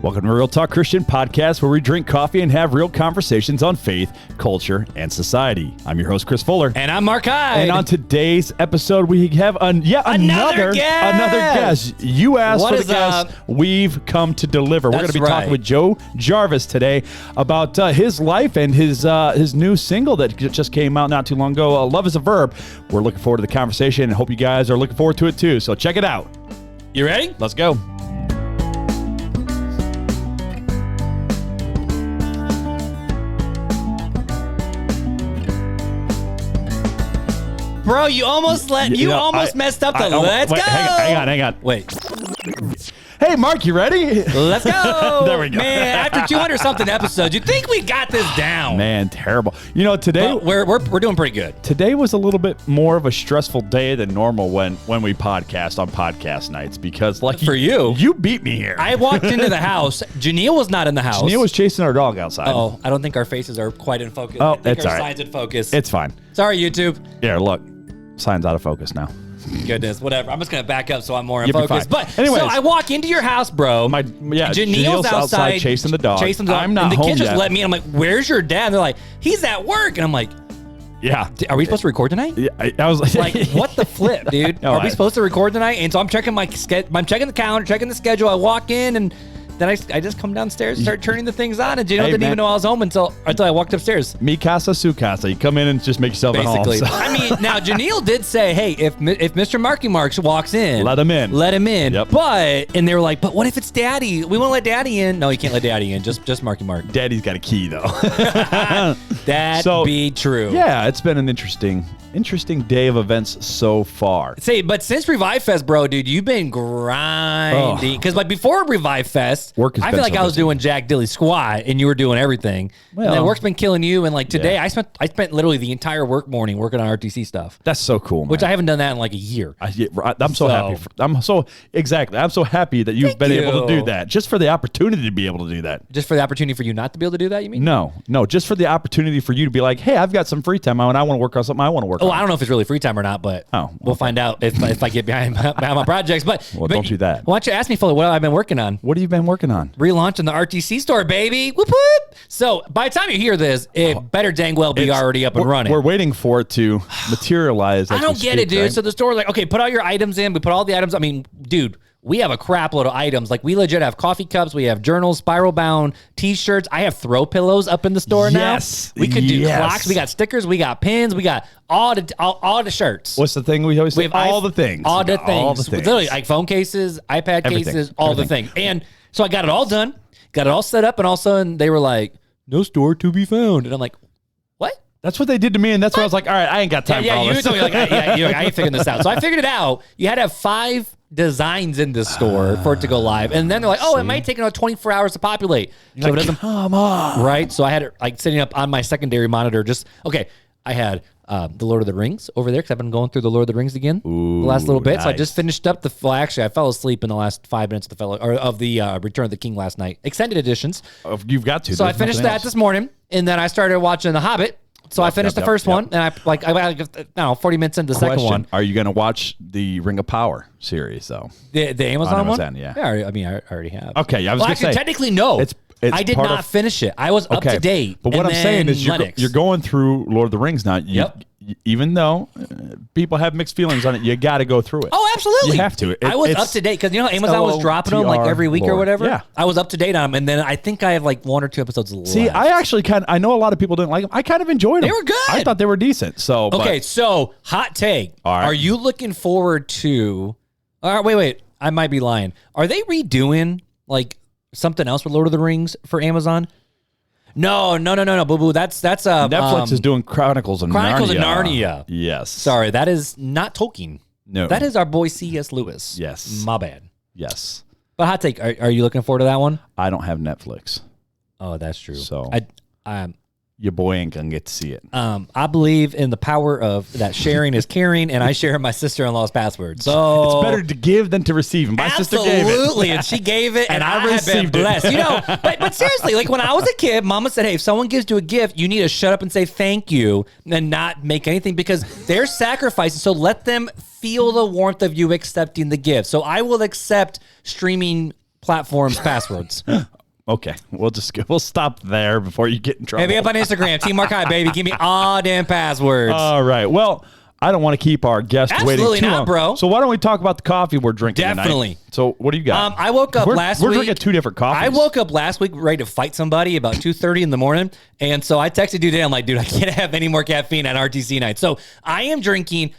Welcome to Real Talk Christian Podcast, where we drink coffee and have real conversations on faith, culture, and society. I'm your host, Chris Fuller. And I'm Marc Hyde. And on today's episode, we have another guest. You asked for the guest. We've come to deliver. We're going to be talking with Joe Jarvis today about his life and his new single that just came out not too long ago, Love is a Verb. We're looking forward to the conversation and hope you guys are looking forward to it too. So check it out. You ready? Let's go. Bro, you almost messed up the let's go. Hang on. Wait. Hey, Marc, you ready? Let's go. There we go. Man, after 200-something episodes, you think we got this down. Man, terrible. You know, today... But we're doing pretty good. Today was a little bit more of a stressful day than normal when we podcast on podcast nights because, like... For you. You beat me here. I walked into the house. Janelle was not in the house. Janelle was chasing our dog outside. Oh, I don't think our faces are quite in focus. Oh, I think it's our all right. sign's in focus. It's fine. Sorry, YouTube. Yeah, look. Sign's out of focus now. Goodness, whatever. I'm just going to back up so I'm more in You'll be focus. fine. But anyways, so I walk into your house, bro. Janelle's outside chasing the dog. I'm not home yet. And the kids just let me. I'm like, where's your dad? And they're like, he's at work. And I'm like, yeah. Are we supposed to record tonight? Yeah, I was like, what the flip, dude? No, are we supposed to record tonight? And so I'm checking I'm checking the calendar, checking the schedule. I walk in and then I just come downstairs and start turning the things on, and Janelle didn't even know I was home until I walked upstairs. Mi casa, su casa. You come in and just make yourself Basically. at home. So. I mean, now Janelle did say, hey, if Mr. Marky Marks walks in, let him in. Yep. And they were like, but what if it's Daddy? We won't let Daddy in. No, you can't let Daddy in. Just Marky Mark. Daddy's got a key though. That be true. Yeah, it's been an interesting day of events so far. But since Revive Fest, bro, dude, you've been grinding. Because like before Revive Fest, I feel like I was doing Jack Dilly squat and you were doing everything. Well, and then work's been killing you. And like today, I spent literally the entire work morning working on RTC stuff. That's so cool, man. Which I haven't done that in like a year. I'm so happy. I'm so happy that you've been able to do that. Just for the opportunity to be able to do that. Just for the opportunity for you not to be able to do that, you mean? No. Just for the opportunity for you to be like, hey, I've got some free time and I want to work on something I want to work on. I don't know if it's really free time or not, but we'll find out if I get behind my projects. But don't do that. Why don't you ask me, Fuller, what I've been working on? What have you been working on? Relaunching the RTC store, baby. Whoop whoop. So by the time you hear this, it better dang well be already up and running. We're waiting for it to materialize. I don't get it, dude. Right? So the store's like, okay, put all your items in. We put all the items. I mean, dude, we have a crap load of items. Like we legit have coffee cups. We have journals, spiral bound T-shirts. I have throw pillows up in the store now. We could do clocks. We got stickers. We got pins. We got all the shirts. What's the thing we always say? All the things. Literally, like phone cases, iPad cases, all the things. And so I got it all done, got it all set up, and all of a sudden they were like, no store to be found. And I'm like, what? That's what they did to me, and that's why I was like, all right, I ain't got time for all this. You told me, like, I ain't figuring this out. So I figured it out. You had to have 5 designs in the store for it to go live. And then they're like, it might take another 24 hours to populate. So it doesn't come on. Right? So I had it like sitting up on my secondary monitor. I had the Lord of the Rings over there because I've been going through the Lord of the Rings again the last little bit. Nice. So I just finished up actually I fell asleep in the last 5 minutes of the Return of the King last night. Extended editions. You've got to. So I finished that this morning, and then I started watching The Hobbit. So I finished the first one, and I don't know, 40 minutes into the second one. Are you going to watch the Ring of Power series, though? The Amazon one? Yeah. I already have. Okay, I was going to say. Technically, no. I did not finish it. I was up to date. But what I'm saying is you're going through Lord of the Rings now. Even though people have mixed feelings on it, you got to go through it. Oh, absolutely. You have to. I was up to date because you know Amazon was dropping them like every week or whatever. Yeah. I was up to date on them, and then I think I have like 1 or 2 episodes left. See, I actually I know a lot of people didn't like them. I kind of enjoyed them. They were good. I thought they were decent. So so hot take. All right. Are you looking forward to? Wait. I might be lying. Are they redoing like something else with Lord of the Rings for Amazon? No, boo boo. That's Netflix is doing Chronicles of Narnia. Yes. Sorry, that is not Tolkien. No, that is our boy C.S. Lewis. Yes, my bad. Yes, but hot take. Are you looking forward to that one? I don't have Netflix. Oh, that's true. So your boy ain't gonna get to see it. I believe in the power of that sharing is caring, and I share my sister-in-law's password. So it's better to give than to receive. And my sister gave it. Absolutely, and she gave it, and I received it. Blessed. You know, but seriously, like when I was a kid, Mama said, "Hey, if someone gives you a gift, you need to shut up and say thank you and not make anything because they're sacrificing. So let them feel the warmth of you accepting the gift." So I will accept streaming platforms' passwords. Okay, we'll stop there before you get in trouble. Hit me up on Instagram, Team Marc Hyde, baby. Give me all damn passwords. All right. Well, I don't want to keep our guests waiting too long, bro. So why don't we talk about the coffee we're drinking Definitely. tonight? So what do you got? I woke up last week. We're drinking 2 different coffees. I woke up last week ready to fight somebody about 2:30 in the morning. And so I texted you today. I'm like, dude, I can't have any more caffeine at RTC night. So I am drinking,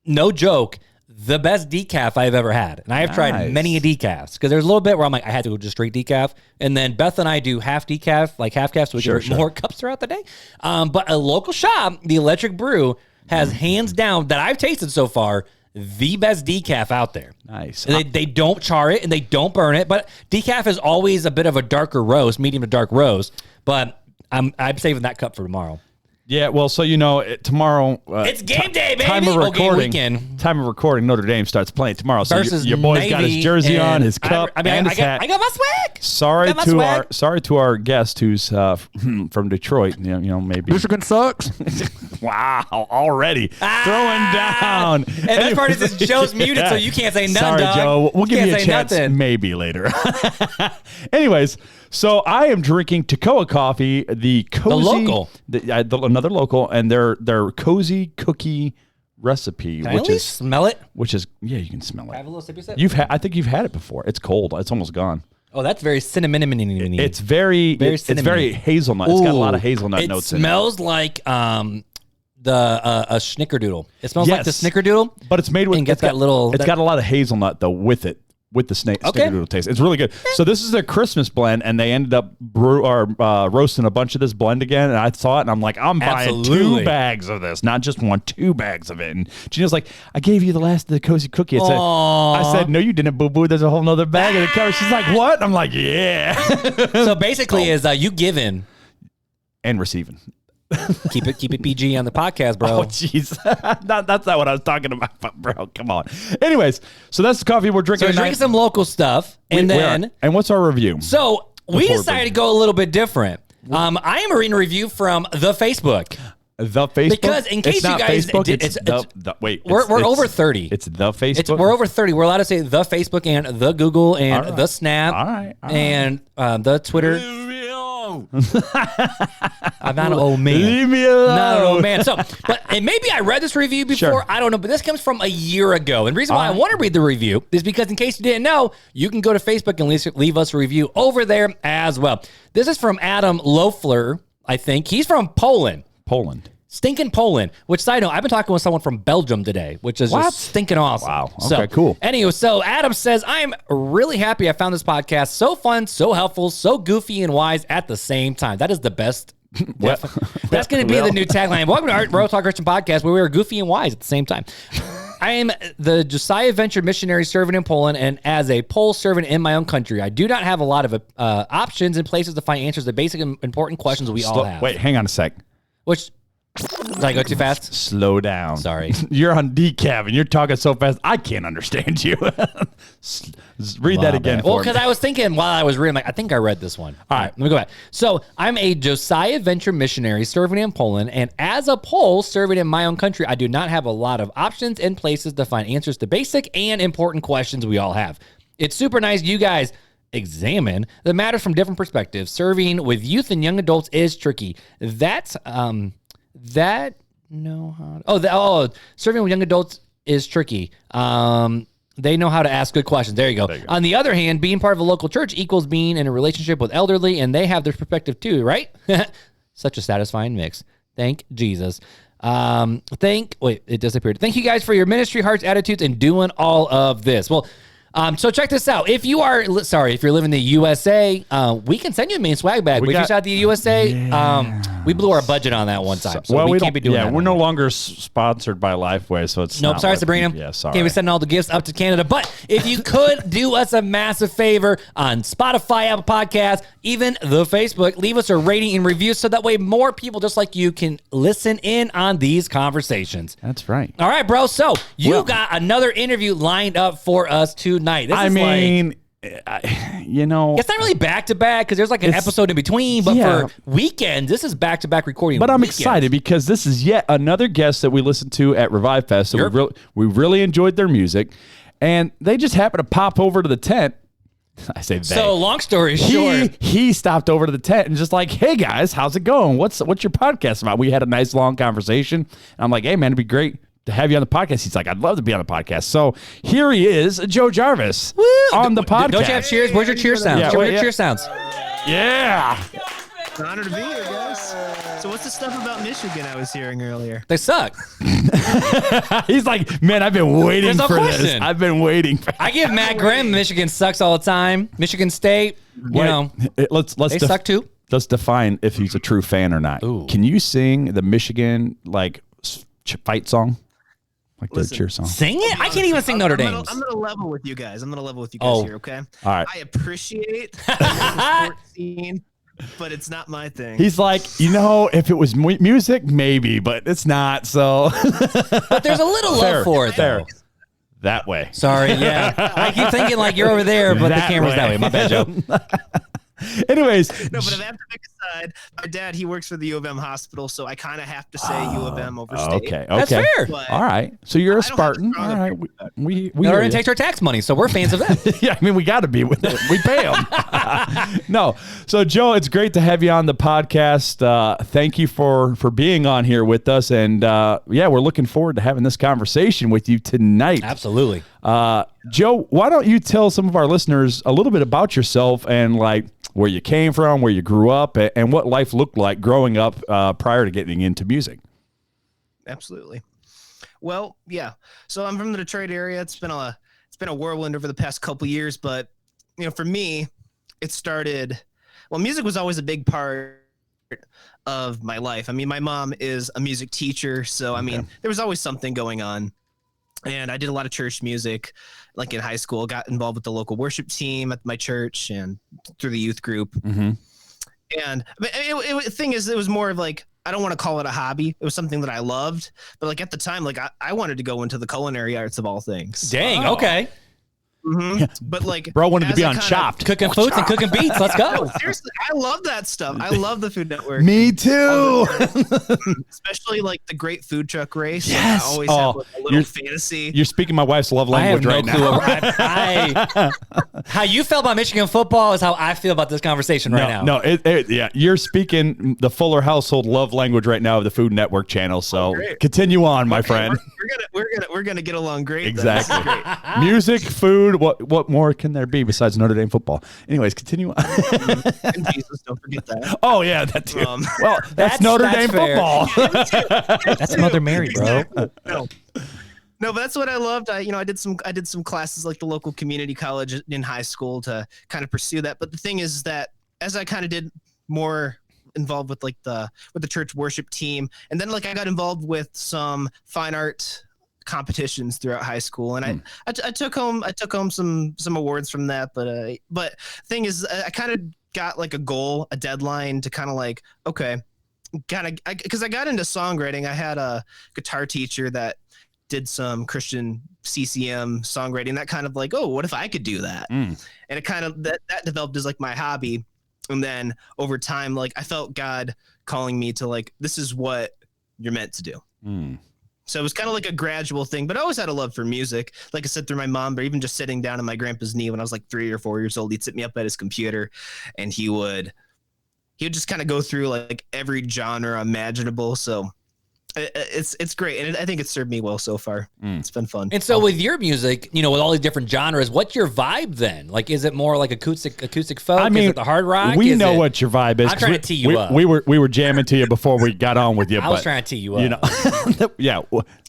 no joke, the best decaf I've ever had. And I have tried many decafs because there's a little bit where I'm like, I had to go just straight decaf. And then Beth and I do half decaf, like half calf, so we can drink more cups throughout the day. But a local shop, the Electric Brew, has hands down that I've tasted so far the best decaf out there. Nice. They don't char it and they don't burn it, but decaf is always a bit of a darker roast, medium to dark roast. But I'm saving that cup for tomorrow. Yeah, well, so tomorrow. It's game day, baby. Time of recording. Weekend. Time of recording. Notre Dame starts playing tomorrow. So versus your boy's got his jersey on, his cup, and his hat. I got my swag. Sorry to our guest who's from Detroit. You know, maybe Michigan sucks. Wow, already throwing down. And that part is Joe's muted, so you can't say nothing. Sorry, dog. Joe. We'll give you a chance maybe later. Anyways, so I am drinking Toccoa coffee, the cozy, another local, and their cozy cookie recipe, Can I at least smell it? Which is you can smell it. Have a little sippy sip. I think you've had it before. It's cold. It's almost gone. Oh, that's very cinnamon. It's very hazelnut. It's got a lot of hazelnut notes in it. It smells like a snickerdoodle. It smells like the snickerdoodle, but it's made with. It's got a lot of hazelnut though with it. With the snickerdoodle taste. It's really good. So this is their Christmas blend, and they ended up roasting a bunch of this blend again, and I saw it, and I'm like, I'm buying 2 bags of this, not just 1, 2 bags of it. And Gina's like, I gave you the last of the cozy cookie. I said, no, you didn't, boo-boo. There's a whole nother bag of the cover. She's like, what? I'm like, yeah. So basically is you giving and receiving. Keep it PG on the podcast, bro. Oh, jeez. That's not what I was talking about, bro. Come on. Anyways, so that's the coffee we're drinking. So we're drinking some local stuff. And what's our review? So we decided to go a little bit different. I am reading a review from the Facebook. The Facebook? Because in case you guys... We're over 30. It's the Facebook? We're over 30. We're allowed to say the Facebook and the Google and the Snap and the Twitter. I'm not an old man. Leave me alone. Not an old man. So, and maybe I read this review before. Sure. I don't know, but this comes from a year ago. And the reason why I want to read the review is because in case you didn't know, you can go to Facebook and leave us a review over there as well. This is from Adam Loeffler, I think. He's from Poland. Stinking Poland. Which, side note, I've been talking with someone from Belgium today, which is just stinking awesome. Wow. Okay, cool. Anyway, so Adam says, I'm really happy I found this podcast. So fun, so helpful, so goofy and wise at the same time. That is the best. That's going to be the new tagline. Welcome to our Royal Talk Christian Podcast, where we are goofy and wise at the same time. I am the Josiah Venture missionary servant in Poland, and as a Pole servant in my own country, I do not have a lot of options and places to find answers to basic and important questions we all have. Wait, hang on a sec. Did I go too fast? Slow down. Sorry. You're on decaf and you're talking so fast, I can't understand you. Read that again. Well, because I was thinking while I was reading, I think I read this one. All right, let me go back. So I'm a Josiah Venture missionary serving in Poland, and as a Pole serving in my own country, I do not have a lot of options and places to find answers to basic and important questions we all have. It's super nice you guys examine the matters from different perspectives. Serving with youth and young adults is tricky. Serving with young adults is tricky. They know how to ask good questions. There you go. On the other hand, being part of a local church equals being in a relationship with elderly, and they have their perspective too, right? Such a satisfying mix. Thank Jesus. It disappeared. Thank you guys for your ministry, hearts, attitudes, and doing all of this. Well, so check this out. If you're living in the USA, we can send you a mini swag bag. We just out the USA. Yeah. We blew our budget on that one time, so we can't be doing that. We're no longer sponsored by Lifeway, so it's nope. Sorry, Sabrina. Yeah, sorry. Can't be sending all the gifts up to Canada. But if you could do us a massive favor on Spotify, Apple Podcasts, even the Facebook, leave us a rating and review so that way more people just like you can listen in on these conversations. That's right. All right, bro. So you got another interview lined up for us tonight. It's not really back to back because there's an episode in between, but for weekends, this is back to back recording. But I'm excited because this is yet another guest that we listened to at Revive Fest. So we really enjoyed their music, and they just happened to pop over to the tent I say they. So long story short, he stopped over to the tent and just like, hey guys, how's it going? What's your podcast about? We had a nice long conversation. And I'm like, hey man, it'd be great to have you on the podcast. He's like, I'd love to be on the podcast. So here he is, Joe Jarvis, on the podcast. Don't you have cheers? Where's your cheer sounds? Where's your cheer sounds? Yeah. It's an honor to be here, guys. So what's the stuff about Michigan I was hearing earlier? They suck. He's like, man, I've been waiting for this. I've been waiting for I give Matt Grimm, Michigan sucks all the time. Michigan State, let's they suck too. Let's define if he's a true fan or not. Ooh. Can you sing the Michigan fight song? Like the cheer song? Sing it? I can't even sing Notre Dame's. I'm gonna level with you guys. Here, okay? All right. I appreciate the sports scene, but it's not my thing. He's like, if it was music, maybe, but it's not. So, but there's a little love for it, though. That way. Sorry, yeah. I keep thinking like you're over there, but the camera's that way. My bad, Joe. Anyways. No, but if I have to pick a side, my dad, he works for the U of M hospital, so I kind of have to say U of M over State. Okay. That's fair. But all right. So you're a Spartan. All right. We already takes our tax money, so we're fans of them. Yeah, I mean, we got to be with it. We pay them. No. So, Joe, it's great to have you on the podcast. Thank you for being on here with us. And, we're looking forward to having this conversation with you tonight. Absolutely. Joe, why don't you tell some of our listeners a little bit about yourself and, like, where you came from, where you grew up, and what life looked like growing up prior to getting into music. Absolutely. Well, yeah. So I'm from the Detroit area. It's been a whirlwind over the past couple years, but for me, it started. Well, music was always a big part of my life. I mean, my mom is a music teacher, so I mean, there was always something going on. And I did a lot of church music, like in high school, got involved with the local worship team at my church and through the youth group. Mm-hmm. And the thing is, it was more of like, I don't want to call it a hobby. It was something that I loved. But like at the time, like I wanted to go into the culinary arts of all things. Dang. Okay. Mm-hmm. Yeah. But like, bro wanted to be on Chopped, cooking foods and cooking beats. Let's go. No, seriously, I love that stuff. I love the Food Network. Me too. Especially like the great food truck race. Yes. I always have like a little fantasy. You're speaking my wife's love language right now. How you feel about Michigan football is how I feel about this conversation right now. No, yeah, you're speaking the Fuller household love language right now of the Food Network channel. So continue on, my friend. We're gonna get along great. Exactly. Great. Music, food. What more can there be besides Notre Dame football? Anyways, continue on. And Jesus, don't forget that. Oh yeah, that too. Well, that's Notre Dame fair. Football. That's Mother Mary, bro. No, but that's what I loved. I did some classes like the local community college in high school to kind of pursue that. But the thing is that as I kind of did more involved with like the church worship team, and then like I got involved with some fine art competitions throughout high school, and I took home some awards from that. But thing is, I kind of got like a goal, a deadline to kind of like, okay, because I got into songwriting. I had a guitar teacher that did some Christian CCM songwriting. That kind of like, oh, what if I could do that? And it kind of that developed as like my hobby. And then over time, like I felt God calling me to like, this is what you're meant to do. So it was kind of like a gradual thing, but I always had a love for music. Like I said, through my mom, but even just sitting down on my grandpa's knee when I was like 3 or 4 years old, he'd sit me up at his computer and he would just kind of go through like every genre imaginable. So it's great. And I think it's served me well so far. It's been fun. And so with your music, with all these different genres, what's your vibe then? Like, is it more like acoustic folk? I mean, is it the hard rock? We know what your vibe is. I'm trying to tee you up. We were jamming to you before we got on with you. I was trying to tee you up. Yeah.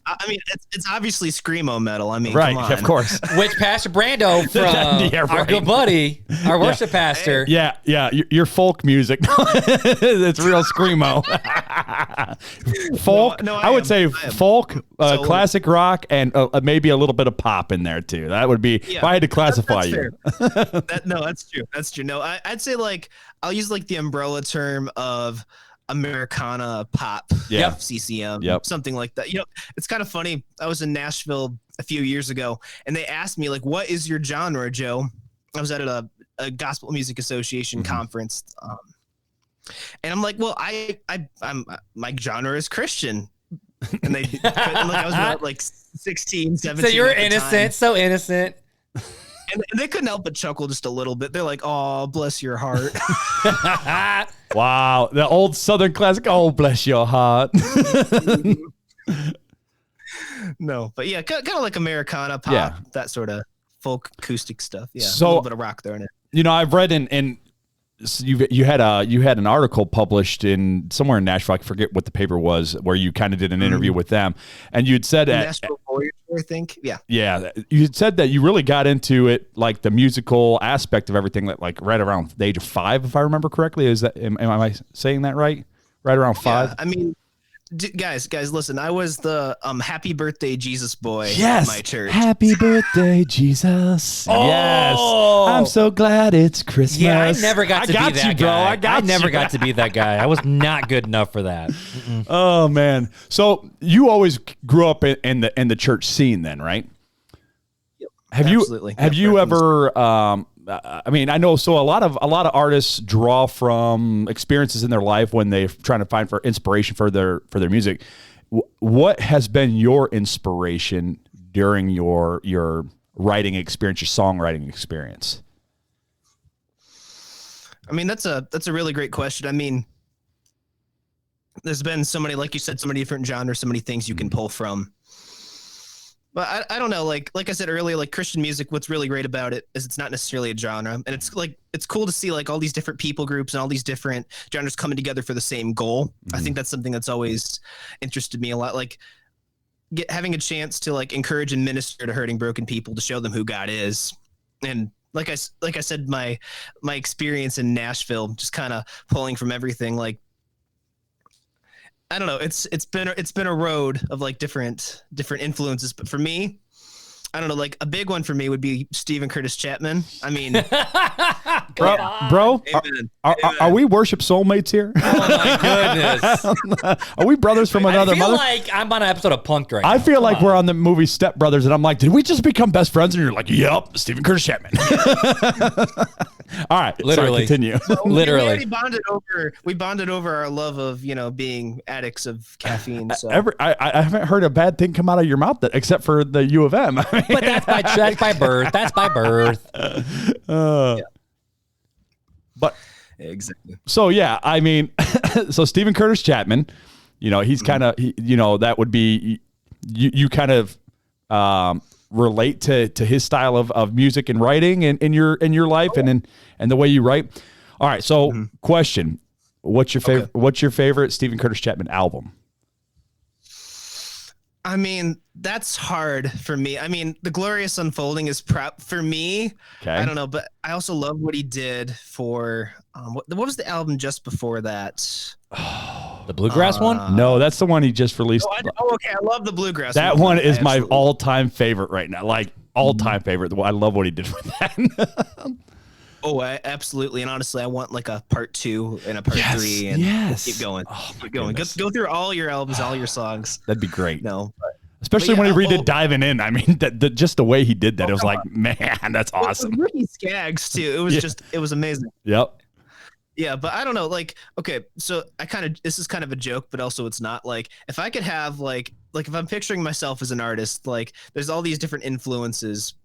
I mean, it's obviously screamo metal. I mean, right, come on. Of course. Which Pastor Brando from our good buddy, our worship pastor. Yeah, your folk music. It's real screamo. Folk. No, I would say folk, classic rock, and maybe a little bit of pop in there too. That would be if I had to classify you. That's true. That's true. No, I'd say like I'll use like the umbrella term of Americana pop, CCM, something like that. It's kind of funny. I was in Nashville a few years ago, and they asked me like, "What is your genre, Joe?" I was at a Gospel Music Association conference, and I'm like, "Well, I'm my genre is Christian," and I was about like 16, 17. So you're innocent, so innocent. And they couldn't help but chuckle just a little bit. They're like, "Oh, bless your heart." Wow, the old Southern classic. Oh, bless your heart. No, but yeah, kind of like Americana pop, that sort of folk acoustic stuff. Yeah, so, a little bit of rock there in it. You know, I've read in you had an article published in somewhere in Nashville. I forget what the paper was, where you kind of did an interview with them, and you'd said that Nashville Voyager, I think. Yeah, you said that you really got into it, like the musical aspect of everything, like right around the age of 5, if I remember correctly. Is that am I saying that right? Right around 5. I mean, guys, listen. I was the Happy Birthday Jesus boy at my church. Happy birthday, Jesus. Yes. I'm so glad it's Christmas. Yeah, I never got to be that guy. I never got to be that guy. I was not good enough for that. Oh man. So you always grew up in the church scene then, right? Yep. Have you ever I mean, I know. So a lot of artists draw from experiences in their life when they're trying to find for inspiration for their music. What has been your inspiration during your writing experience, your songwriting experience? I mean, that's a really great question. I mean, there's been so many, like you said, so many different genres, so many things you can pull from. But I don't know, like I said earlier, like Christian music, what's really great about it is it's not necessarily a genre. And it's cool to see like all these different people groups and all these different genres coming together for the same goal. I think that's something that's always interested me a lot. Like having a chance to like encourage and minister to hurting, broken people, to show them who God is. And like I said, my experience in Nashville, just kind of pulling from everything, like, I don't know. It's been a road of like different influences, but for me, I don't know. Like a big one for me would be Stephen Curtis Chapman. I mean, bro, are we worship soulmates here? Oh my goodness! Are we brothers from another mother? I feel like I'm on an episode of Punk'd right now. I feel like we're on the movie Step Brothers, and I'm like, did we just become best friends? And you're like, yep, Stephen Curtis Chapman. All right, literally. Sorry, continue. Well, Literally, we bonded over our love of being addicts of caffeine. So I haven't heard a bad thing come out of your mouth except for the U of M. but that's by birth. That's by birth. But exactly. So yeah, I mean, so Stephen Curtis Chapman, he's kind of, that would be you kind of relate to his style of music and writing in your life and the way you write. All right, so question: what's your favorite? What's your favorite Stephen Curtis Chapman album? I mean, that's hard for me. I mean, The Glorious Unfolding is for me. Okay. I don't know, but I also love what he did for what was the album just before that? The Bluegrass one? No, that's the one he just released. Okay. I love the Bluegrass. That one is my all-time favorite right now. Like all-time favorite. I love what he did with that. Oh, absolutely. And honestly, I want like a part 2 and a part 3 and keep going. Keep going. Go through all your albums, all your songs. That'd be great. No. Especially when he redid Diving In. I mean, just the way he did that, it was like, man, that's awesome. Ricky Skaggs too. It was it was amazing. Yep. Yeah, but I don't know. Like, okay, so this is kind of a joke, but also it's not. Like, if I could have like if I'm picturing myself as an artist, like there's all these different influences.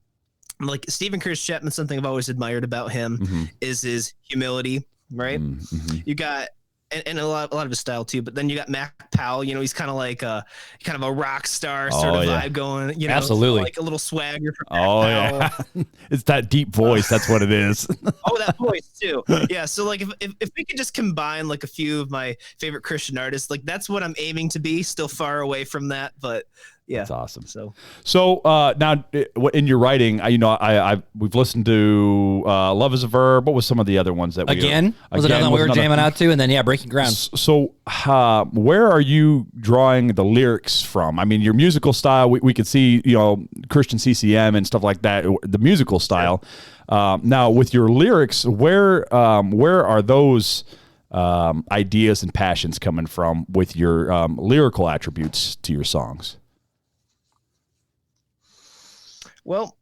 Like Stephen Curtis Chapman, something I've always admired about him is his humility, right? You got and a lot of his style too, but then you got Mac Powell, he's kind of like a rock star sort of vibe going, absolutely, like a little swagger from Mac Powell. Yeah. It's that deep voice, that's what it is. That voice too. Yeah, so like if we could just combine like a few of my favorite Christian artists, like that's what I'm aiming to be, still far away from that, but yeah, that's awesome. So now in your writing, we've listened to "Love Is a Verb." What was some of the other ones that was another one we were jamming out to, and then Breaking Ground. So where are you drawing the lyrics from? I mean, your musical style. We could see Christian CCM and stuff like that. The musical style. Now with your lyrics, where are those ideas and passions coming from with your lyrical attributes to your songs? Well,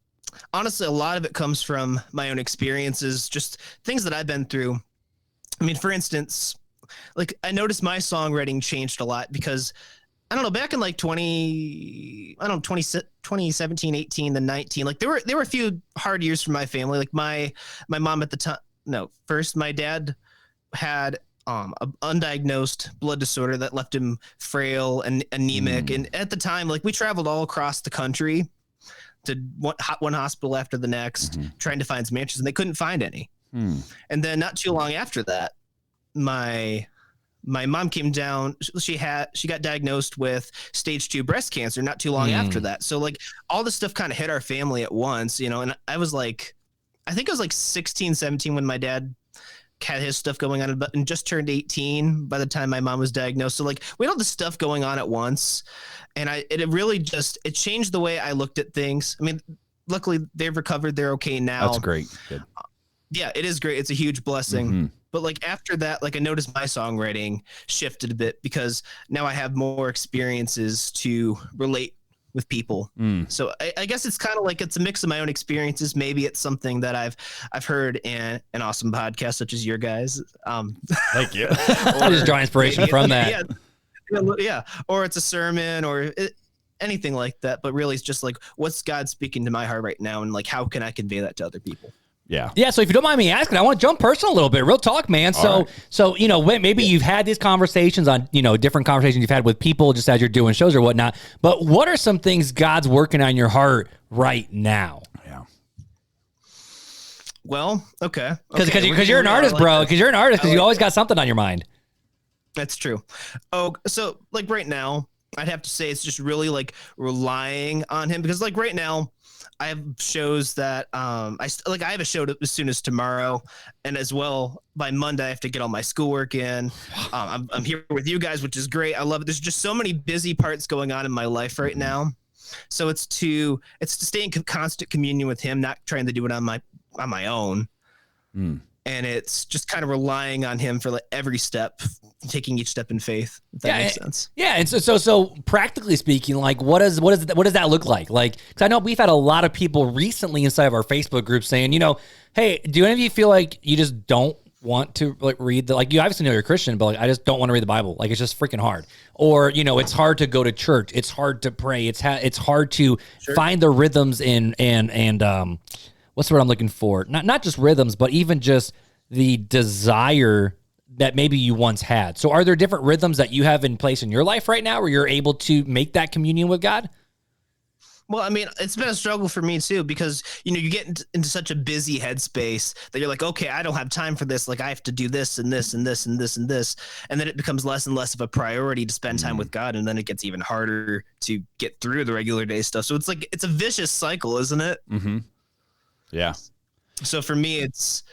honestly, a lot of it comes from my own experiences, just things that I've been through. I mean, for instance, like I noticed my songwriting changed a lot because I don't know, back in like 2017, 18, then 19, like there were a few hard years for my family. Like my mom at the time, no, first my dad had an undiagnosed blood disorder that left him frail and anemic. And at the time, like we traveled all across the country to one hospital after the next, trying to find some answers, and they couldn't find any. And then not too long after that, my mom came down. She got diagnosed with stage 2 breast cancer not too long after that. So like all this stuff kind of hit our family at once, you know, and I was like, I think I was like 16, 17 when my dad had his stuff going on and just turned 18 by the time my mom was diagnosed. So like we had all this stuff going on at once, and it really just, it changed the way I looked at things. I mean, luckily they've recovered. They're okay now. That's great. Good. Yeah, it is great. It's a huge blessing. But like after that, like I noticed my songwriting shifted a bit because now I have more experiences to relate with people. So I guess it's kind of like it's a mix of my own experiences. Maybe it's something that I've heard in an awesome podcast such as your guys. Thank you. I just draw inspiration from that. Yeah. Or it's a sermon or anything like that. But really, it's just like, what's God speaking to my heart right now, and like how can I convey that to other people? Yeah. Yeah. So if you don't mind me asking, I want to jump personal a little bit. Real talk, man. So you know, maybe you've had these conversations on, you know, different conversations you've had with people just as you're doing shows or whatnot. But what are some things God's working on your heart right now? Yeah. Well, okay. Because you're an artist, bro. Because you're an artist. Because you always got something on your mind. That's true. Oh, so like right now, I'd have to say it's just really like relying on him, because like right now, I have shows that I have a show as soon as tomorrow, and as well by Monday I have to get all my schoolwork in. I'm here with you guys, which is great. I love it. There's just so many busy parts going on in my life right now, so it's to stay in constant communion with him, not trying to do it on my own, and it's just kind of relying on him for like every step, taking each step in faith. If that makes sense. Yeah. And so practically speaking, like what does that look like? Like, cause I know we've had a lot of people recently inside of our Facebook group saying, you know, hey, do any of you feel like you just don't want to like read you obviously know you're a Christian, but like, I just don't want to read the Bible. Like, it's just freaking hard. Or, you know, it's hard to go to church. It's hard to pray. It's hard to find the rhythms and what's the word I'm looking for? Not just rhythms, but even just the desire that maybe you once had. So are there different rhythms that you have in place in your life right now where you're able to make that communion with God? Well, I mean, it's been a struggle for me too, because, you know, you get into such a busy headspace that you're like, okay, I don't have time for this. Like I have to do this and this and this and this and this. And then it becomes less and less of a priority to spend time with God. And then it gets even harder to get through the regular day stuff. So it's like, it's a vicious cycle, isn't it? Yeah. So for me, it's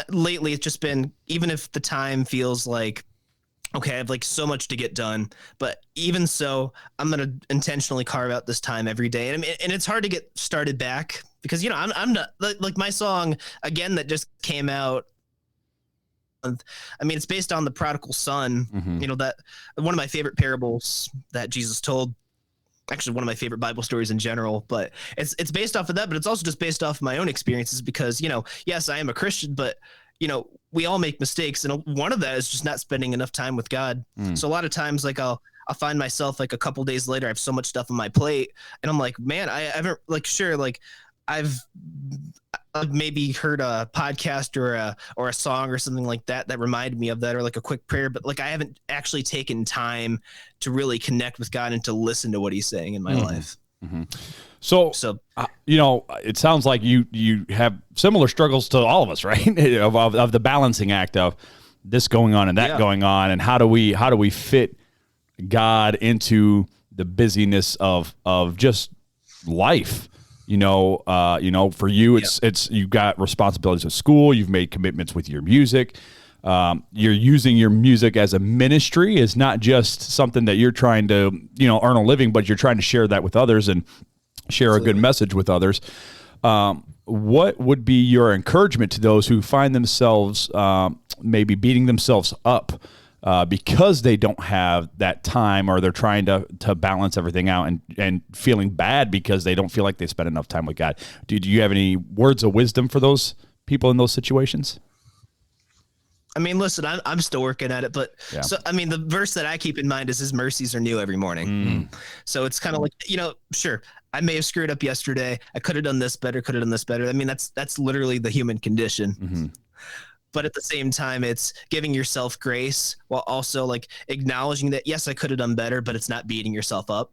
lately it's just been, even if the time feels like, okay, I have like so much to get done, but even so, I'm going to intentionally carve out this time every day. And it's hard to get started back because, you know, I'm not like my song again, that just came out. I mean, it's based on the prodigal son, you know, that one of my favorite parables that Jesus told, actually one of my favorite Bible stories in general, but it's based off of that, but it's also just based off of my own experiences because, you know, yes, I am a Christian, but you know, we all make mistakes. And one of that is just not spending enough time with God. So a lot of times, like I'll find myself like a couple days later, I have so much stuff on my plate and I'm like, man, I haven't like, sure. Like I've maybe heard a podcast or a song or something like that reminded me of that, or like a quick prayer, but like I haven't actually taken time to really connect with God and to listen to what he's saying in my life. So you know, it sounds like you have similar struggles to all of us, right? of the balancing act of this going on and that going on, and how do we fit God into the busyness of just life? You know, for you, it's you've got responsibilities at school. You've made commitments with your music. You're using your music as a ministry. It's not just something that you're trying to, you know, earn a living, but you're trying to share that with others and share a good message with others. What would be your encouragement to those who find themselves maybe beating themselves up because they don't have that time, or they're trying to balance everything out and feeling bad because they don't feel like they spend enough time with God? Do you have any words of wisdom for those people in those situations? I mean, listen, I'm still working at it, but so I mean, the verse that I keep in mind is His mercies are new every morning. So it's kind of like, sure, I may have screwed up yesterday. I could have done this better. Could have done this better. I mean, that's literally the human condition. But at the same time, it's giving yourself grace while also like acknowledging that, yes, I could have done better, but it's not beating yourself up.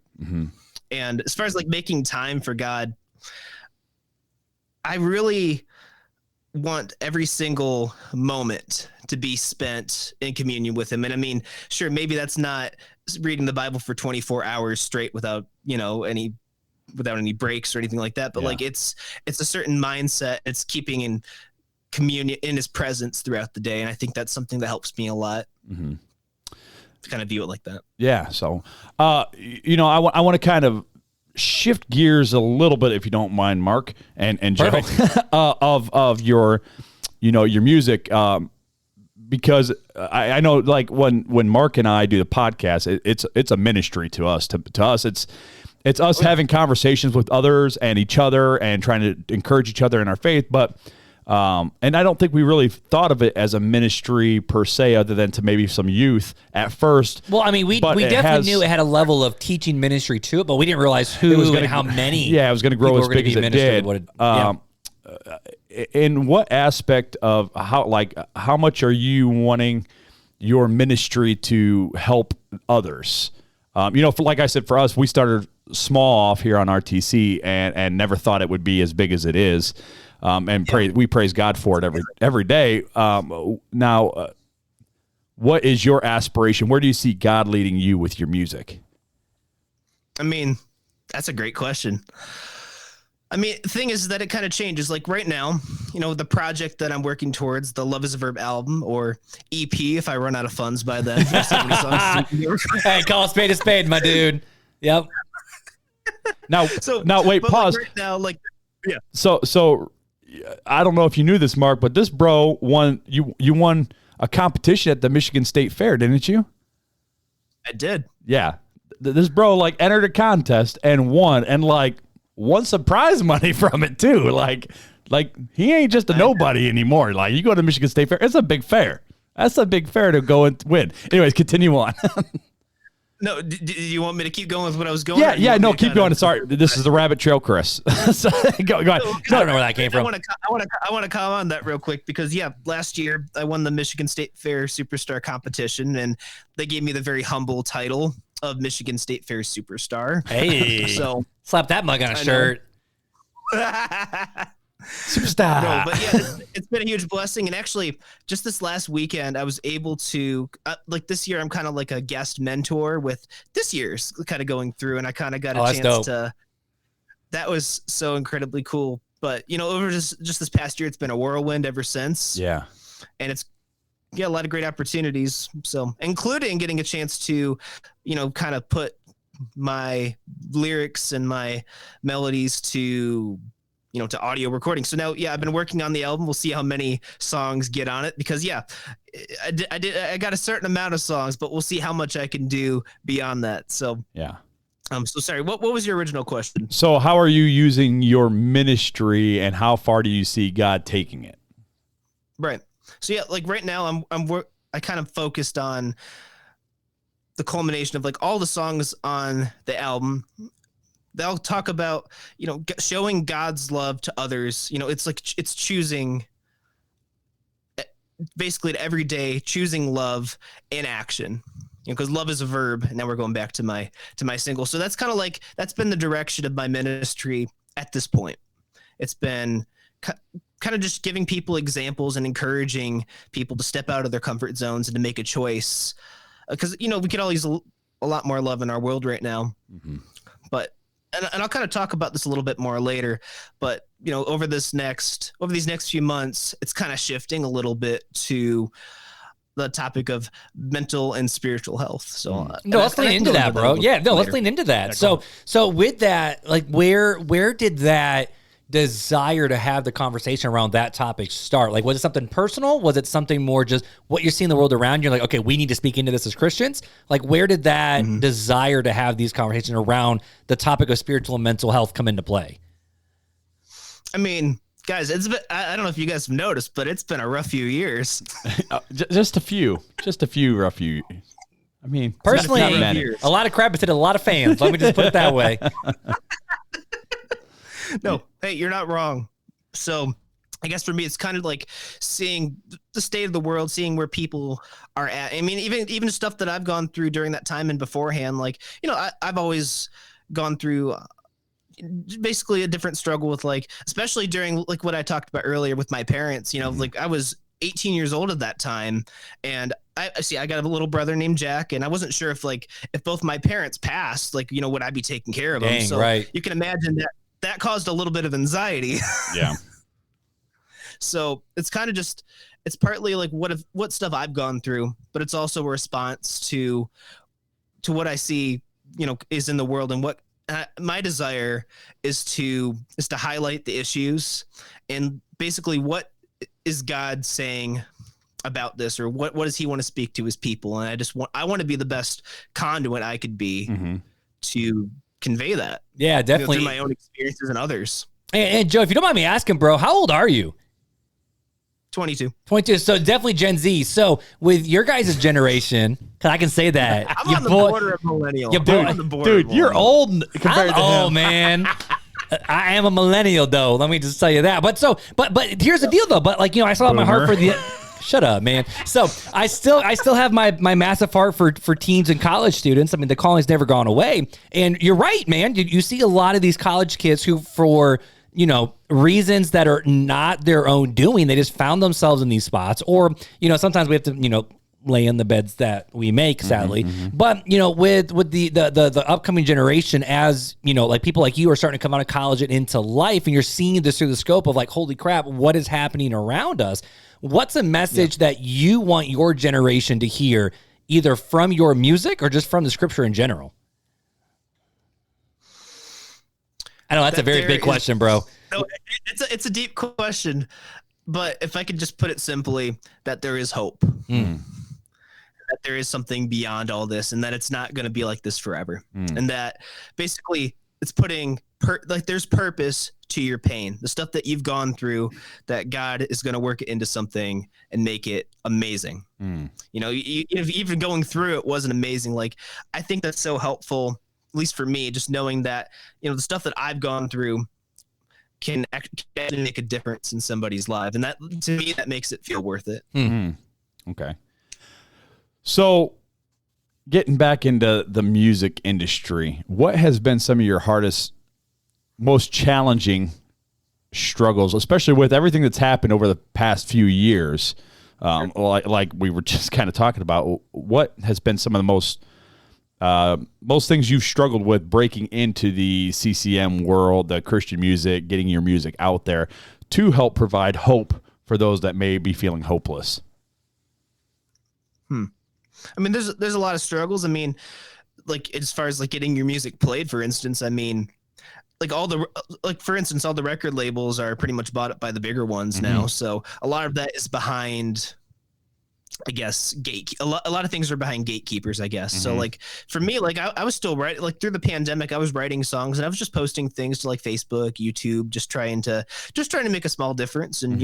And as far as like making time for God, I really want every single moment to be spent in communion with Him. And I mean, sure, maybe that's not reading the Bible for 24 hours straight without any breaks or anything like that. But like it's a certain mindset. It's keeping in communion in His presence throughout the day. And I think that's something that helps me a lot to kind of view it like that. Yeah. So, I want to kind of shift gears a little bit, if you don't mind, Marc and Joe, of your music, because I know like when Marc and I do the podcast, it's a ministry to us. To us, it's us having conversations with others and each other and trying to encourage each other in our faith. But and I don't think we really thought of it as a ministry per se, other than to maybe some youth at first. Well, I mean, we definitely knew it had a level of teaching ministry to it, but we didn't realize who and how many. Yeah, it was going to grow as big as it did. In what aspect of how much are you wanting your ministry to help others? Like I said, for us, we started small off here on RTC and never thought it would be as big as it is. We praise God for it every day. Now, what is your aspiration? Where do you see God leading you with your music? I mean, that's a great question. I mean, the thing is that it kind of changes. Like right now, the project that I'm working towards, the Love is a Verb album, or EP if I run out of funds by then. Hey, call a spade, my dude. Yep. Now wait, pause. Like right now, yeah. So I don't know if you knew this, Marc, but this bro won. You won a competition at the Michigan State Fair, didn't you? I did. Yeah. This bro entered a contest and won, and won some prize money from it too. Like he ain't just a nobody anymore. Like you go to Michigan State Fair, it's a big fair. That's a big fair to go and win. Anyways, continue on. No, do you want me to keep going with what I was going? Yeah, no, keep going. Sorry, this is the rabbit trail, Chris. So, go ahead. I don't know where that came from. I want to comment on that real quick because last year I won the Michigan State Fair Superstar competition, and they gave me the very humble title of Michigan State Fair Superstar. Hey, so slap that mug on a shirt. Superstar. No, but it's been a huge blessing. And actually, just this last weekend, I was able to, this year, I'm kind of like a guest mentor with this year's kind of going through, and I kind of got a chance to. That was so incredibly cool. But over just this past year, it's been a whirlwind ever since. Yeah, and it's a lot of great opportunities. So, including getting a chance to, kind of put my lyrics and my melodies to audio recording. So now, I've been working on the album. We'll see how many songs get on it because I got a certain amount of songs, but we'll see how much I can do beyond that. So, so sorry, what was your original question? So how are you using your ministry and how far do you see God taking it? Right. So right now I kind of focused on the culmination of all the songs on the album. They'll talk about, showing God's love to others. It's choosing, basically every day, choosing love in action. Because love is a verb. And now we're going back to my single. So that's kind of that's been the direction of my ministry at this point. It's been kind of just giving people examples and encouraging people to step out of their comfort zones and to make a choice. Because, we could all use a lot more love in our world right now. Mm-hmm. But and I'll kind of talk about this a little bit more later, but over these next few months, it's kind of shifting a little bit to the topic of mental and spiritual health. So let's lean into that, bro. Yeah, let's lean into that. So with that, where did that desire to have the conversation around that topic start? Was it something personal? Was it something more just what you're seeing in the world around you? Okay, we need to speak into this as Christians. Where did that desire to have these conversations around the topic of spiritual and mental health come into play? I mean, Guys, it's been, I don't know if you guys have noticed, but it's been a rough few years. Just a few rough years. I mean, personally, a lot of crap has hit a lot of fans. Let me just put it that way. No, hey, you're not wrong. So I guess for me, it's kind of like seeing the state of the world, seeing where people are at. I mean, even stuff that I've gone through during that time and beforehand, like, I've always gone through basically a different struggle with, like, especially during like what I talked about earlier with my parents, like I was 18 years old at that time, and I got a little brother named Jack, and I wasn't sure if both my parents passed, like, would I be taking care of them? So right. You can imagine that caused a little bit of anxiety. Yeah. So it's kind of just, it's partly like what stuff I've gone through, but it's also a response to what I see, is in the world, and what my desire is to highlight the issues, and basically what is God saying about this, or what does he want to speak to his people? And I want to be the best conduit I could be to convey that. Yeah, definitely. Through my own experiences and others. And Joe, if you don't mind me asking, bro, how old are you? 22. So definitely Gen Z. So with your guys' generation, because I can say that. I'm on the border of millennial. Dude, you're old compared to him. Oh, man. I am a millennial, though. Let me just tell you that. But here's the deal, though. But I still have my heart for the. Shut up, man. So I still have my massive heart for teens and college students. I mean, the calling's never gone away. And you're right, man. You see a lot of these college kids who, for reasons that are not their own doing, they just found themselves in these spots. Or sometimes we have to lay in the beds that we make, sadly. But with the upcoming generation, as like people like you are starting to come out of college and into life, and you're seeing this through the scope of like, holy crap, what is happening around us? What's a message that you want your generation to hear, either from your music or just from the scripture in general? I know that's a very big question, bro. No, it's a deep question, but if I could just put it simply, that there is hope. That there is something beyond all this, and that it's not going to be like this forever. And that basically it's putting there's purpose to your pain, the stuff that you've gone through, that God is going to work it into something and make it amazing. Even going through it wasn't amazing. Like, I think that's so helpful, at least for me, just knowing that, the stuff that I've gone through can actually make a difference in somebody's life. And that, to me, that makes it feel worth it. Okay. So getting back into the music industry, what has been some of your hardest, most challenging struggles, especially with everything that's happened over the past few years? Like we were just kind of talking about, what has been some of the most things you've struggled with breaking into the CCM world, the Christian music, getting your music out there to help provide hope for those that may be feeling hopeless? I mean, there's a lot of struggles. I mean, like, as far as like getting your music played, for instance, I mean, like for instance, all the record labels are pretty much bought up by the bigger ones now. So a lot of that is behind, I guess, a lot of things are behind gatekeepers, I guess. So like for me, like I was still writing, like through the pandemic, I was writing songs, and I was just posting things to like Facebook, YouTube, just trying to make a small difference. And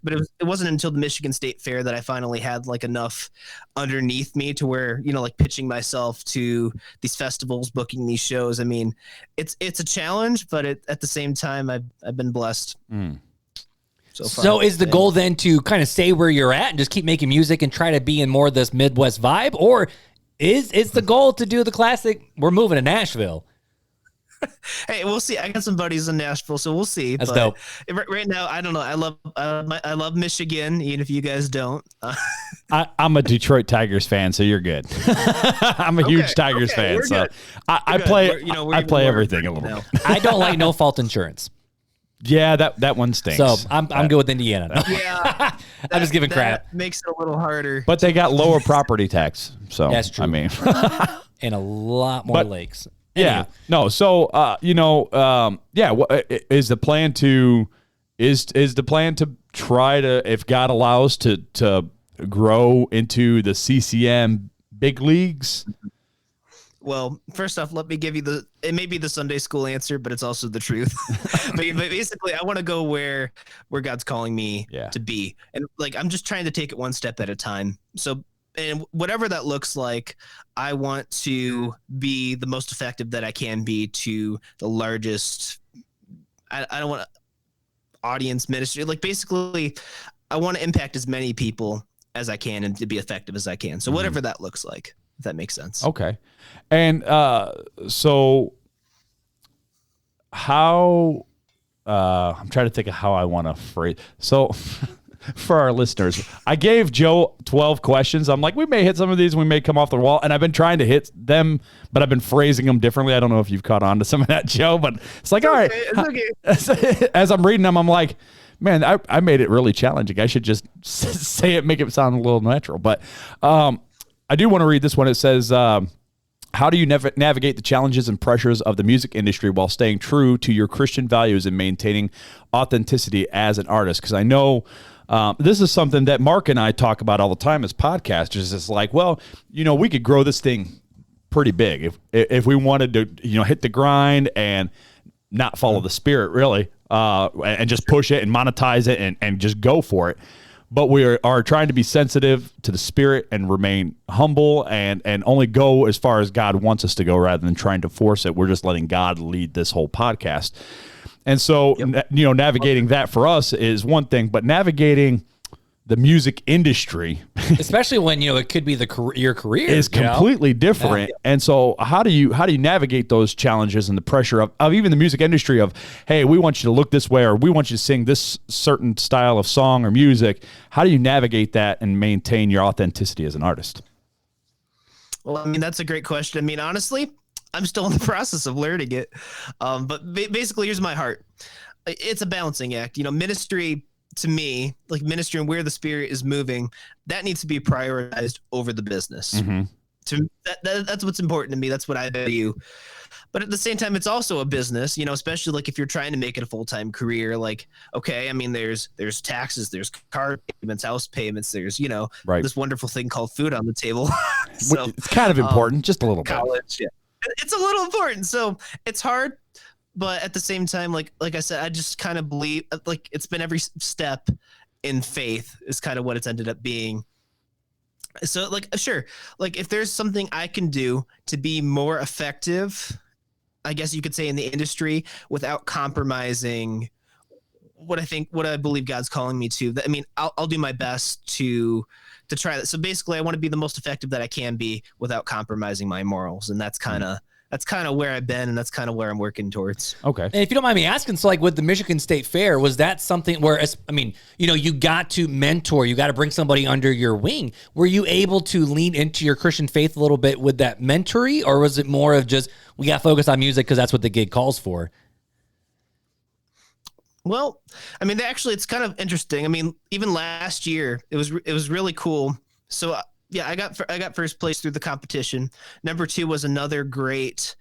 but it wasn't until the Michigan State Fair that I finally had like enough underneath me to where, like pitching myself to these festivals, booking these shows. I mean, it's a challenge, but at the same time, I've been blessed. So is the goal then to kind of stay where you're at and just keep making music and try to be in more of this Midwest vibe? Or is the goal to do the classic, we're moving to Nashville? Hey, we'll see. I got some buddies in Nashville, so we'll see. That's dope. Right now, I don't know. I love Michigan, even if you guys don't. I'm a Detroit Tigers fan, so you're good. I'm a huge Tigers fan, so I play everything a little bit. I don't like no fault insurance. Yeah, that one stinks. So I'm good with Indiana. Yeah, I'm just giving crap. Makes it a little harder. But they got lower property tax, so that's true. I mean, and a lot more lakes. Yeah. Anyway. No. So, is the plan to try to, if God allows, to grow into the CCM big leagues? Well, first off, let me give you it may be the Sunday school answer, but it's also the truth. but basically, I want to go where God's calling me to be. And like, I'm just trying to take it one step at a time. So, and whatever that looks like, I want to be the most effective that I can be to the largest, I don't want audience ministry. Like basically, I want to impact as many people as I can and to be effective as I can. So whatever that looks like. If that makes sense. Okay. And so how I'm trying to think of how I want to phrase. So for our listeners, I gave Joe 12 questions. I'm like, we may hit some of these and we may come off the wall. And I've been trying to hit them, but I've been phrasing them differently. I don't know if you've caught on to some of that, Joe, but it's like, all right. It's okay. As I'm reading them, I'm like, man, I made it really challenging. I should just say it, make it sound a little natural. But I do want to read this one. It says, how do you navigate the challenges and pressures of the music industry while staying true to your Christian values and maintaining authenticity as an artist? Because I know this is something that Marc and I talk about all the time as podcasters. It's like, well, we could grow this thing pretty big if we wanted to, hit the grind and not follow the spirit, really, and just push it and monetize it and just go for it. But we are trying to be sensitive to the spirit and remain humble and only go as far as God wants us to go rather than trying to force it. We're just letting God lead this whole podcast. And so, navigating that for us is one thing, but navigating the music industry, especially when, it could be your career, is completely different. Yeah. And so how do you navigate those challenges and the pressure of even the music industry of, hey, we want you to look this way, or we want you to sing this certain style of song or music. How do you navigate that and maintain your authenticity as an artist? Well, I mean, that's a great question. I mean, honestly, I'm still in the process of learning it. But basically, here's my heart. It's a balancing act. Ministry, to me, like ministry and where the spirit is moving, that needs to be prioritized over the business. To that's what's important to me. That's what I value. But at the same time, it's also a business, especially like if you're trying to make it a full-time career, like, okay, I mean, there's taxes, there's car payments, house payments, there's, this wonderful thing called food on the table. So it's kind of important, just a little college, bit. Yeah. It's a little important. So it's hard. But at the same time, like I said, I just kind of believe, like, it's been every step in faith is kind of what it's ended up being. So, like, sure, like if there's something I can do to be more effective, I guess you could say, in the industry without compromising what I believe God's calling me to. I mean, I'll do my best to try that. So basically, I want to be the most effective that I can be without compromising my morals, and that's kind of where I've been, and that's kind of where I'm working towards. Okay. And if you don't mind me asking, so like with the Michigan State Fair, was that something where, I mean, you got to mentor, you got to bring somebody under your wing. Were you able to lean into your Christian faith a little bit with that mentoring, or was it more of just, we got to focus on music because that's what the gig calls for? Well, I mean, actually, it's kind of interesting. I mean, even last year, it was really cool. So yeah, I got first place through the competition. Number 2 was another great,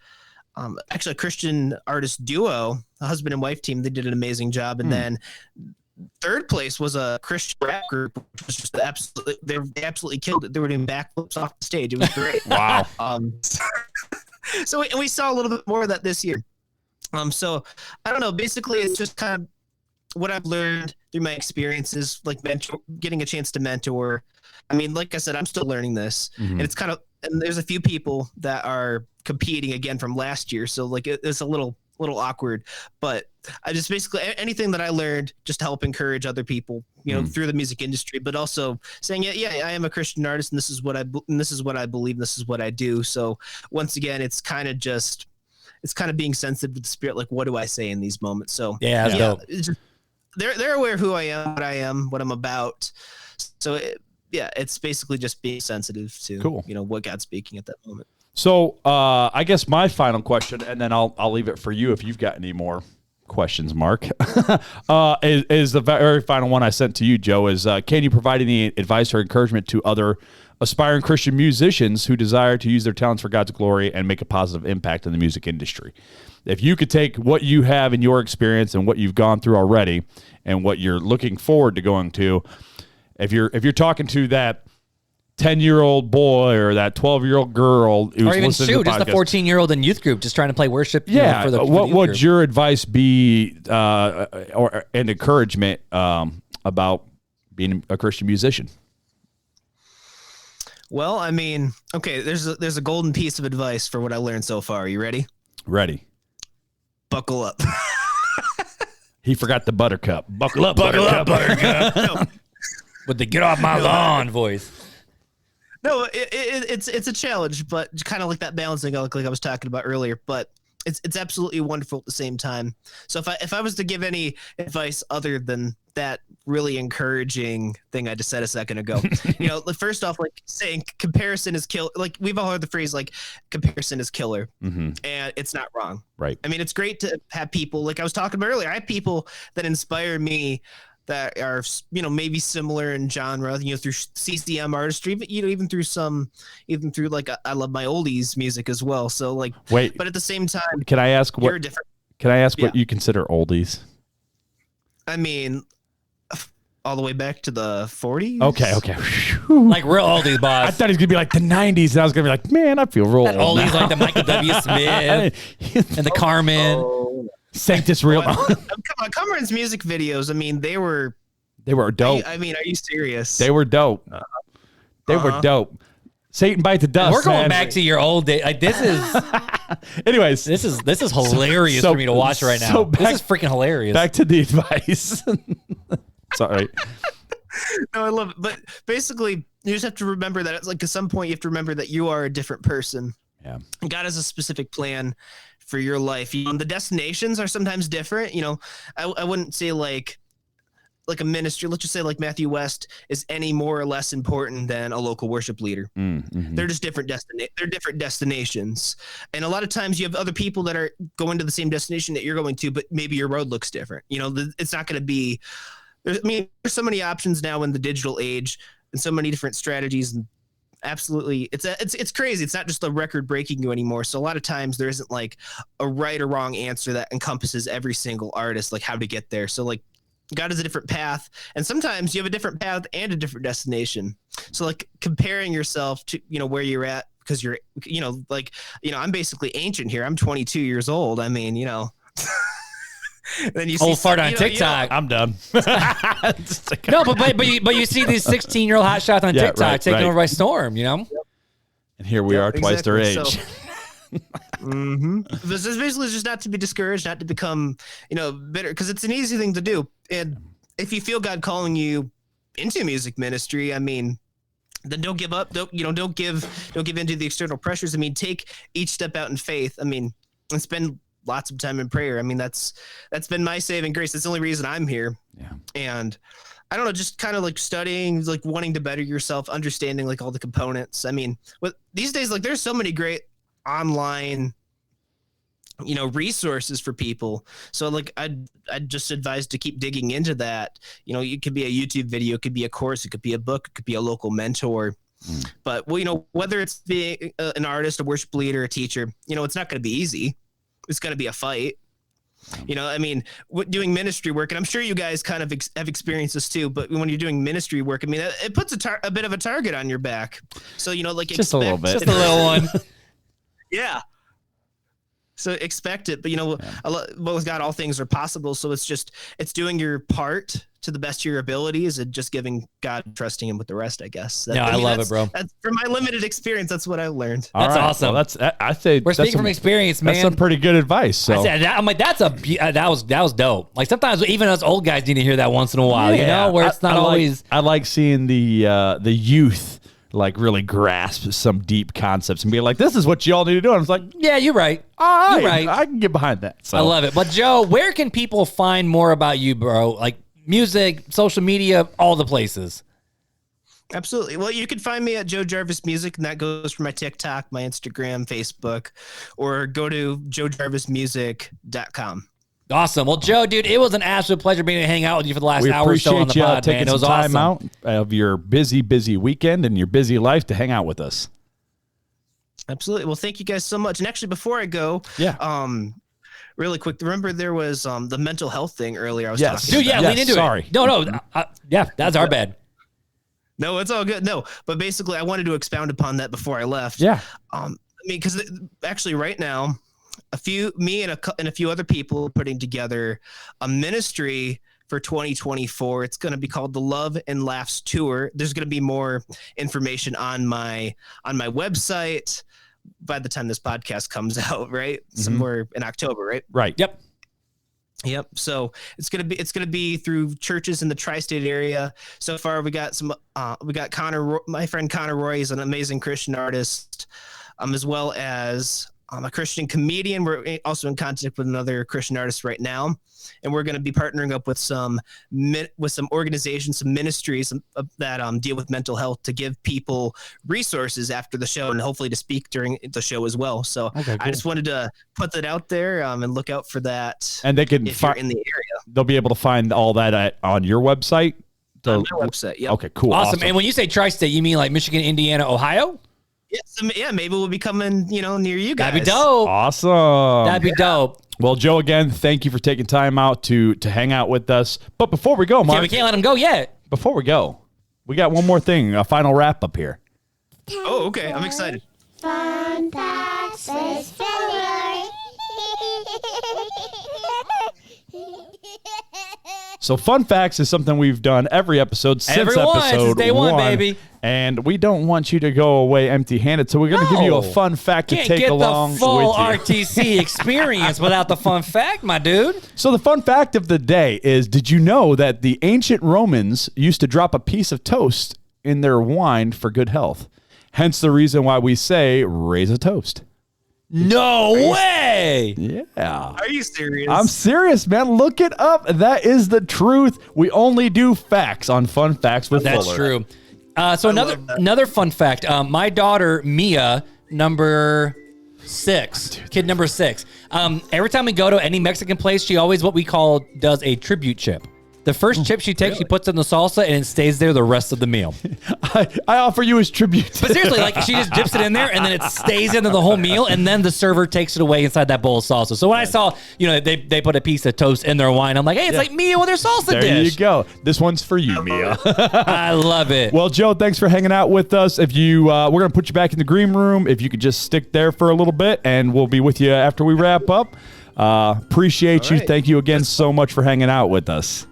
actually a Christian artist duo, a husband and wife team. They did an amazing job. And then third place was a Christian rap group, which was just they absolutely killed it. They were doing backflips off the stage. It was great. Wow. So we saw a little bit more of that this year. So I don't know. Basically, it's just kind of what I've learned through my experiences, like getting a chance to mentor. I mean, like I said, I'm still learning this, and it's kind of, and there's a few people that are competing again from last year. So like, it's a little awkward, but I just basically, anything that I learned just to help encourage other people, through the music industry, but also saying, yeah, I am a Christian artist, and this is what I believe, and this is what I do. So once again, it's kind of being sensitive to the spirit. Like, what do I say in these moments? So yeah, it's just, they're aware of who I am, what I'm about. So it's basically just being sensitive to, what God's speaking at that moment. So I guess my final question, and then I'll leave it for you if you've got any more questions, Marc, is the very final one I sent to you, Joe, is can you provide any advice or encouragement to other aspiring Christian musicians who desire to use their talents for God's glory and make a positive impact in the music industry? If you could take what you have in your experience and what you've gone through already and what you're looking forward to going to, if you're talking to that 10-year-old boy or that 12-year-old girl who's or even listening to the just the 14-year-old in youth group just trying to play worship. Yeah. For the what youth would group. your advice be or an encouragement about being a Christian musician? Well, I mean, okay, there's a golden piece of advice for what I learned so far. Are you ready? Ready. Buckle up. He forgot the buttercup. Buckle up, buttercup. No. With the get off my lawn voice. No, it's a challenge, but kind of like that balancing, like I was talking about earlier. But it's absolutely wonderful at the same time. So if I was to give any advice other than that really encouraging thing I just said a second ago, first off, like saying comparison is kill. Like we've all heard the phrase like comparison is killer, and it's not wrong. Right. I mean, it's great to have people like I was talking about earlier. I have people that inspire me that are, maybe similar in genre, through CCM artistry, but, even through like, I love my oldies music as well. So like, wait, but at the same time, can I ask what you consider oldies? I mean, all the way back to the 40s. Okay. Like real oldies, boss. I thought he was going to be like the 90s, and I was going to be like, man, I feel real old oldies now. like the Michael W. Smith and the Carmen. Sanctus Real. Cameron's music videos, I mean, they were dope. I mean, are you serious? They were dope. They were dope. Satan bite the dust. We're going back to your old day. Like this is. Anyways, this is hilarious for me to watch right now. This is freaking hilarious. Back to the advice. Sorry. No, I love it. But basically, you just have to remember that it's like at some point you have to remember that you are a different person. Yeah. God has a specific plan for your life. The destinations are sometimes different. I wouldn't say like a ministry, let's just say like Matthew West is any more or less important than a local worship leader. They're just different they're different destinations. And a lot of times you have other people that are going to the same destination that you're going to, but maybe your road looks different. It's not going to be, there's so many options now in the digital age and so many different strategies, and absolutely it's crazy. It's not just the record breaking you anymore. So a lot of times there isn't like a right or wrong answer that encompasses every single artist, like how to get there. So like God is a different path, and sometimes you have a different path and a different destination. So like comparing yourself to where you're at, because you're I'm basically ancient here. I'm 22 years old. I mean, then you see fart on TikTok. I'm done. No, but you see these 16-year-old hotshots on TikTok taking over by storm. And here we are, twice their age. So, This is basically just not to be discouraged, not to become bitter, because it's an easy thing to do. And if you feel God calling you into music ministry, I mean, then don't give up. Don't give into the external pressures. I mean, take each step out in faith. I mean, and spend lots of time in prayer. I mean, that's been my saving grace. That's the only reason I'm here. Yeah. And I don't know, just kind of like studying, like wanting to better yourself, understanding like all the components. I mean, these days, like there's so many great online resources for people. So like I'd just advise to keep digging into that. It could be a YouTube video, it could be a course, it could be a book, it could be a local mentor. But whether it's being an artist, a worship leader, a teacher, it's not going to be easy. It's going to be a fight. I mean, doing ministry work, and I'm sure you guys kind of have experienced this too, but when you're doing ministry work, I mean, it puts a bit of a target on your back. So, like just a little bit, just a little one. Yeah. So expect it, but with God, all things are possible. So it's doing your part to the best of your abilities and just giving God, trusting Him with the rest, I guess. I love it, bro. That's, from my limited experience, that's what I learned. That's awesome. Well, I say we're speaking from experience, man. That's some pretty good advice. So I'm like, that was dope. Like sometimes even us old guys need to hear that once in a while, where it's not always. I like seeing the youth like really grasp some deep concepts and be like, this is what you all need to do. And I was like, yeah, you're right. All right. I can get behind that. So I love it. But Joe, where can people find more about you, bro? Like music, social media, all the places. Absolutely. Well, you can find me at Joe Jarvis Music, and that goes for my TikTok, my Instagram, Facebook, or go to joejarvismusic.com. Awesome. Well, Joe, dude, it was an absolute pleasure being able to hang out with you for the last hour or so on the pod, man. It was awesome. awesome. Taking some time out of your busy weekend and your busy life to hang out with us. Absolutely. Well, thank you guys so much. And actually, before I go, really quick, remember there was the mental health thing earlier I was talking about. Dude, lean into it. Sorry. No, that's our bad. No, it's all good. No, but basically, I wanted to expound upon that before I left. Yeah. I mean, because actually, right now, me and a few other people are putting together a ministry for 2024. It's going to be called the Love and Laughs Tour. There's going to be more information on my website by the time this podcast comes out, right? Somewhere in October, right? Right. Yep. So it's gonna be through churches in the tri-state area. So far, we got Connor, my friend Connor Roy is an amazing Christian artist, as well as a Christian comedian. We're also in contact with another Christian artist right now, and we're going to be partnering up with some organizations, some ministries that deal with mental health to give people resources after the show and hopefully to speak during the show as well. So okay, cool. I just wanted to put that out there and look out for that. And they can you're in the area. They'll be able to find all that on your website. On my website. Yeah. Okay. Cool. Awesome. And when you say tri-state, you mean like Michigan, Indiana, Ohio? Yeah, maybe we'll be coming, near you guys. That'd be dope. Awesome. That'd be dope. Well, Joe, again, thank you for taking time out to hang out with us. But before we go, Mark. We can't let him go yet. Before we go, we got one more thing, a final wrap up here. Oh, okay. I'm excited. Fun facts with Filler. So fun facts is something we've done every episode since episode day one, baby. And we don't want you to go away empty-handed, so we're going to give you a fun fact to take along with you. Can't get the full RTC experience without the fun fact, my dude. So the fun fact of the day is, did you know that the ancient Romans used to drop a piece of toast in their wine for good health? Hence the reason why we say, raise a toast. No way! Yeah. Are you serious? I'm serious, man. Look it up. That is the truth. We only do facts on Fun Facts with Fuller. That's true. So another fun fact. My daughter, Mia, kid number 6. Every time we go to any Mexican place, she always does a tribute chip. The first chip she takes, she puts in the salsa, and it stays there the rest of the meal. I offer you as tribute. But seriously, she just dips it in there, and then it stays in the whole meal, and then the server takes it away inside that bowl of salsa. So when I saw, they put a piece of toast in their wine, I'm like, hey, it's like Mia with her salsa dish. There you go. This one's for you, Mia. I love it. Well, Joe, thanks for hanging out with us. If you, we're going to put you back in the green room. If you could just stick there for a little bit, and we'll be with you after we wrap up. Appreciate you. Thank you again so much for hanging out with us.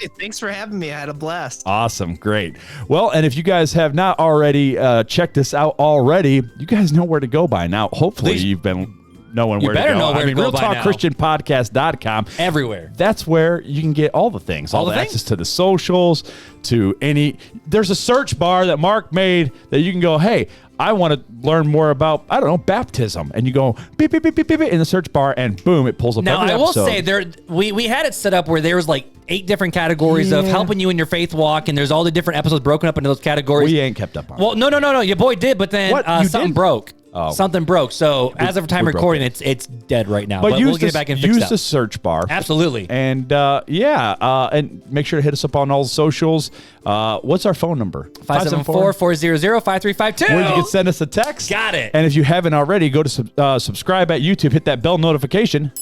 Hey, thanks for having me. I had a blast. Awesome. Great. Well, and if you guys have not already checked this out already, you guys know where to go by now. Hopefully you've been knowing where to go. Know where to go by now. RealTalkChristianPodcast.com. Everywhere. That's where you can get all the things. All the access to the socials, there's a search bar that Marc made that you can go, hey, I want to learn more about, baptism. And you go, beep, beep, beep, beep, beep, in the search bar, and boom, it pulls up every episode. Now, I will say, we had it set up where there was 8 different categories of helping you in your faith walk, and there's all the different episodes broken up into those categories. We ain't kept up on it. Well, no. Your boy did, but then something broke. Oh. Something broke. So as of time recording, it's dead right now. But we'll get it back and fix it. Use the search bar. Absolutely. And and make sure to hit us up on all the socials. What's our phone number? 574-400-5352. Where you can send us a text. Got it. And if you haven't already, go to subscribe at YouTube. Hit that bell notification.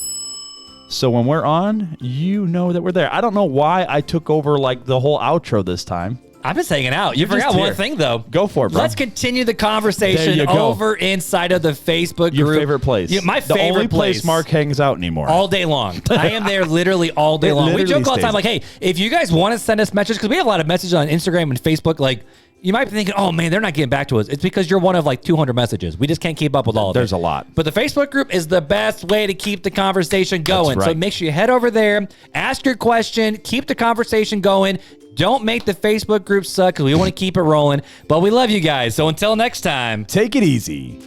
So when we're on, you know that we're there. I don't know why I took over the whole outro this time. I've been hanging out. You forgot one thing, though. Go for it, bro. Let's continue the conversation over inside of the Facebook group. Your favorite place. My favorite place. The only place Marc hangs out anymore. All day long. I am there literally all day long. We joke all the time, hey, if you guys want to send us messages, because we have a lot of messages on Instagram and Facebook, you might be thinking, oh, man, they're not getting back to us. It's because you're one of 200 messages. We just can't keep up with all of it. There's a lot. But the Facebook group is the best way to keep the conversation going. That's right. So make sure you head over there, ask your question, keep the conversation going. Don't make the Facebook group suck because we want to keep it rolling. But we love you guys. So until next time, take it easy.